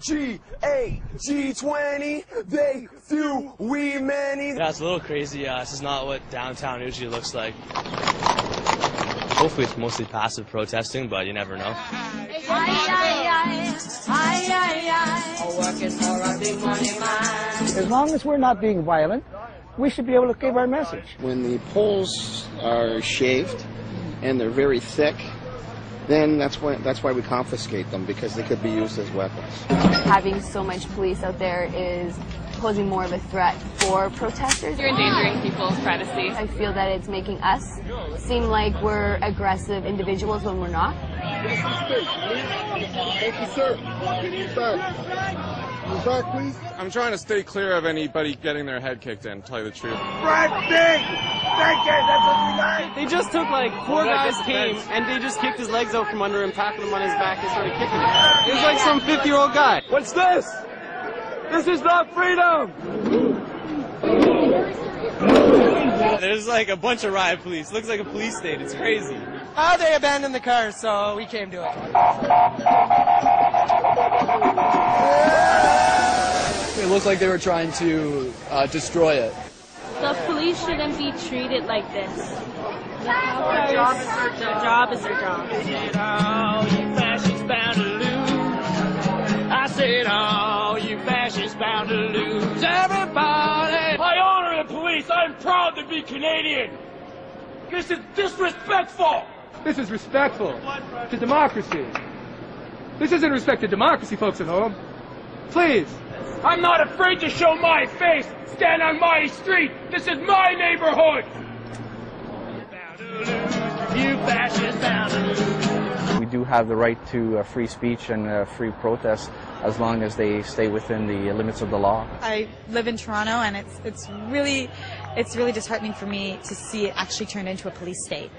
G8, G20, they few, we many. Yeah, it's a little crazy. This is not what downtown usually looks like. Hopefully it's mostly passive protesting, but you never know. As long as we're not being violent, we should be able to give our message. When the poles are shaved and they're very thick, then that's why we confiscate them, because they could be used as weapons. Having so much police out there is posing more of a threat for protesters. You're endangering people's privacy. I feel that it's making us seem like we're aggressive individuals when we're not. Thank you, sir. Back, please. I'm trying to stay clear of anybody getting their head kicked in, to tell you the truth. They just took like 4 guys came and they just kicked his legs out from under him, tapping him on his back and started kicking him. It was like some 50-year-old guy. What's this? This is not freedom! There's like a bunch of riot police. Looks like a police state. It's crazy. They abandoned the car, so we came to it. It looked like they were trying to destroy it. The police shouldn't be treated like this. Their job is their job. Oh, you fascists bound to lose. I said, oh, you fascists bound to lose. Everybody! I honor the police. I'm proud to be Canadian. This is disrespectful. This is respectful to democracy. This isn't respect to democracy, folks at home. Please. I'm not afraid to show my face. Stand on my street. This is my neighborhood. You fascists bound to lose. We do have the right to free speech and free protest as long as they stay within the limits of the law. I live in Toronto, and it's really disheartening for me to see it actually turned into a police state.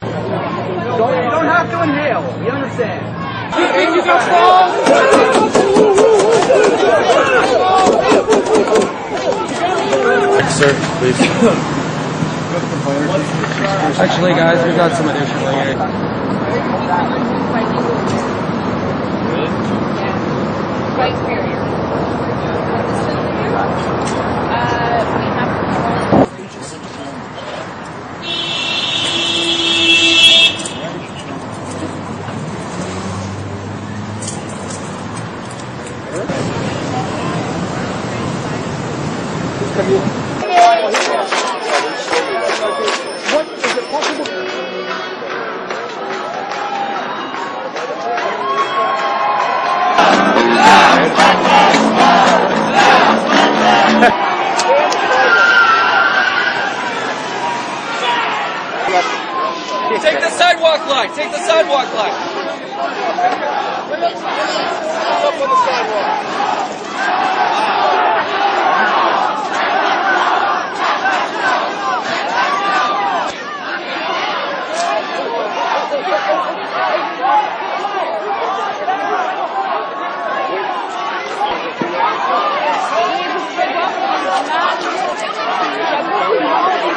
You don't have to inhale. You understand? You think you got balls? Sir, please. Actually, guys, we've got some additional here. White barrier. What is it possible? Take the sidewalk line. Take the sidewalk line. Up on the sidewalk.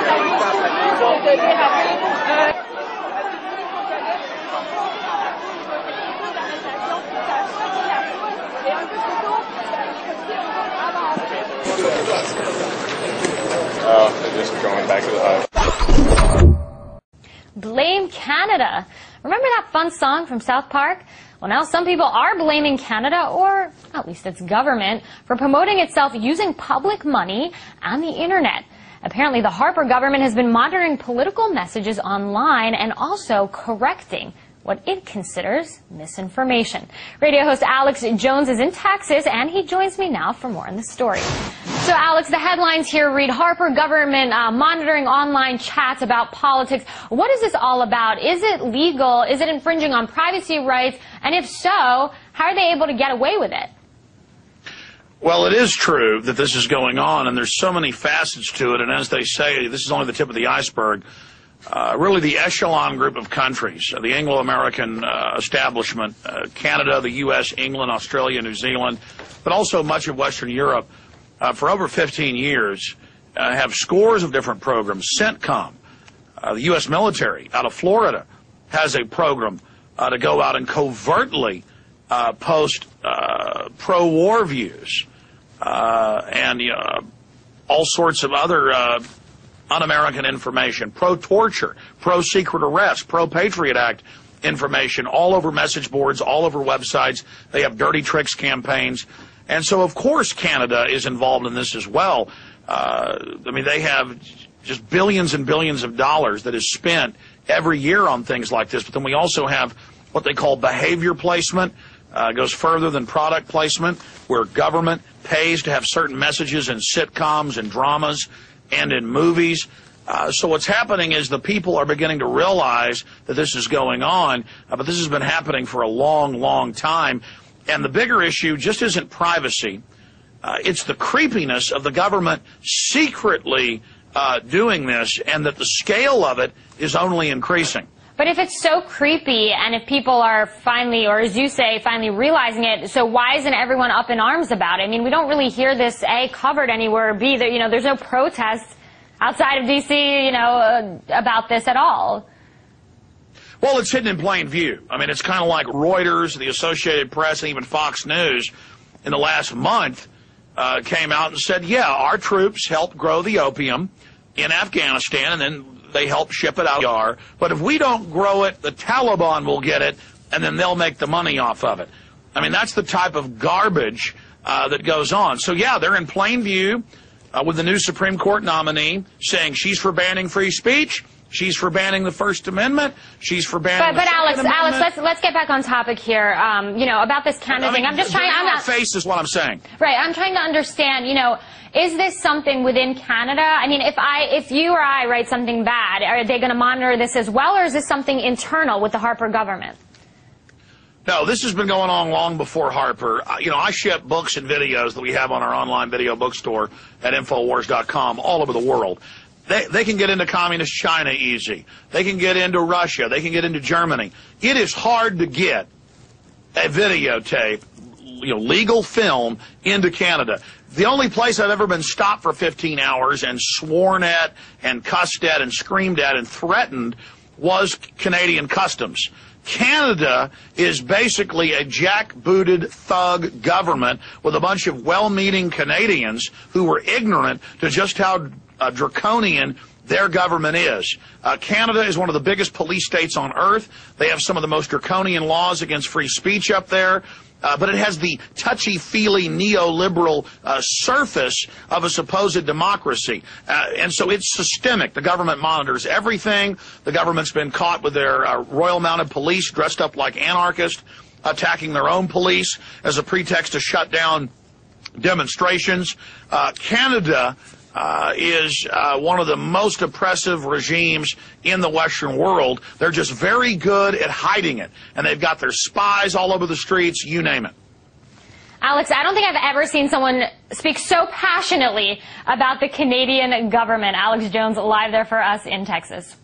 Thank you. just going back to the hut. Blame Canada. Remember that fun song from South Park? Well, now some people are blaming Canada, or at least its government, for promoting itself using public money and the internet. Apparently, the Harper government has been monitoring political messages online and also correcting what it considers misinformation. Radio host Alex Jones is in Texas, and he joins me now for more on the story. So, Alex, the headlines here read Harper government monitoring online chats about politics. What is this all about? Is it legal? Is it infringing on privacy rights? And if so, how are they able to get away with it? Well, it is true that this is going on, and there's so many facets to it. And as they say, this is only the tip of the iceberg. Really, the echelon group of countries, the Anglo-American establishment, Canada, the U.S., England, Australia, New Zealand, but also much of Western Europe, for over 15 years, have scores of different programs. CENTCOM, the U.S. military out of Florida, has a program to go out and covertly post pro-war views and all sorts of other un-American information, pro-torture, pro-secret arrest, pro-Patriot Act information all over message boards, all over websites. They have dirty tricks campaigns. And so, of course, Canada is involved in this as well. I mean, they have just billions and billions of dollars that is spent every year on things like this. But then we also have what they call behavior placement. It goes further than product placement, where government pays to have certain messages in sitcoms and dramas and in movies. So what's happening is the people are beginning to realize that this is going on, but this has been happening for a long, long time. And the bigger issue just isn't privacy. It's the creepiness of the government secretly doing this, and that the scale of it is only increasing. But if it's so creepy, and if people are finally, or as you say, finally realizing it, so why isn't everyone up in arms about it? I mean, we don't really hear this, A, covered anywhere, or B, that, there's no protests outside of D.C., about this at all. Well, it's hidden in plain view. I mean, it's kind of like Reuters, the Associated Press, and even Fox News in the last month came out and said, yeah, our troops helped grow the opium in Afghanistan, and then they help ship it out. But if we don't grow it, the Taliban will get it, and then they'll make the money off of it. I mean, that's the type of garbage that goes on. So, yeah, they're in plain view with the new Supreme Court nominee saying she's for banning free speech, she's for banning the First Amendment, she's for banning the Second Amendment. Alex, let's get back on topic here, about this Canada thing. I'm just trying... face is what I'm saying. Right, I'm trying to understand, is this something within Canada? I mean, if you or I write something bad, are they going to monitor this as well, or is this something internal with the Harper government? No, this has been going on long before Harper. I ship books and videos that we have on our online video bookstore at Infowars.com all over the world. They can get into communist China easy. They can get into Russia. They can get into Germany. It is hard to get a videotape, legal film into Canada. The only place I've ever been stopped for 15 hours and sworn at and cussed at and screamed at and threatened was Canadian Customs. Canada is basically a jackbooted thug government with a bunch of well-meaning Canadians who were ignorant to just how draconian their government is. Canada is one of the biggest police states on earth. They have some of the most draconian laws against free speech up there. But it has the touchy-feely neoliberal surface of a supposed democracy. And so it's systemic. The government monitors everything. The government's been caught with their Royal Mounted Police dressed up like anarchists, attacking their own police as a pretext to shut down demonstrations. Canada is one of the most oppressive regimes in the Western world. They're just very good at hiding it. And they've got their spies all over the streets, you name it. Alex, I don't think I've ever seen someone speak so passionately about the Canadian government. Alex Jones live there for us in Texas.